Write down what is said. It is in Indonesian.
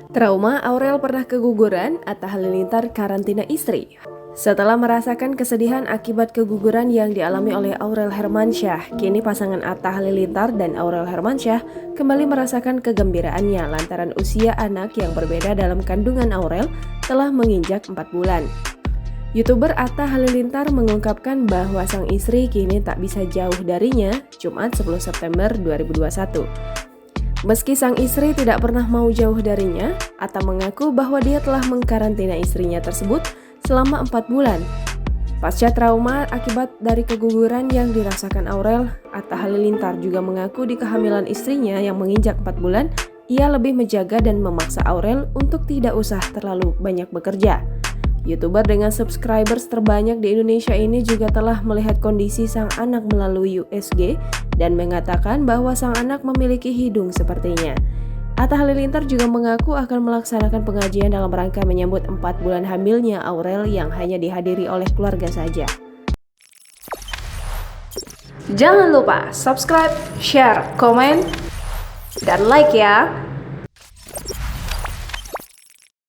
Trauma Aurel pernah keguguran, Atta Halilintar karantina istri. Setelah merasakan kesedihan akibat keguguran yang dialami oleh Aurel Hermansyah, kini pasangan Atta Halilintar dan Aurel Hermansyah kembali merasakan kegembiraannya lantaran usia anak yang berbeda dalam kandungan Aurel telah menginjak 4 bulan. YouTuber Atta Halilintar mengungkapkan bahwa sang istri kini tak bisa jauh darinya Jumat 10 September 2021. Meski sang istri tidak pernah mau jauh darinya, Atta mengaku bahwa dia telah mengkarantina istrinya tersebut selama 4 bulan. Pasca trauma akibat dari keguguran yang dirasakan Aurel, Atta Halilintar juga mengaku di kehamilan istrinya yang menginjak 4 bulan, ia lebih menjaga dan memaksa Aurel untuk tidak usah terlalu banyak bekerja. YouTuber dengan subscribers terbanyak di Indonesia ini juga telah melihat kondisi sang anak melalui USG dan mengatakan bahwa sang anak memiliki hidung sepertinya. Atta Halilintar juga mengaku akan melaksanakan pengajian dalam rangka menyambut 4 bulan hamilnya Aurel yang hanya dihadiri oleh keluarga saja. Jangan lupa subscribe, share, komen, dan like ya!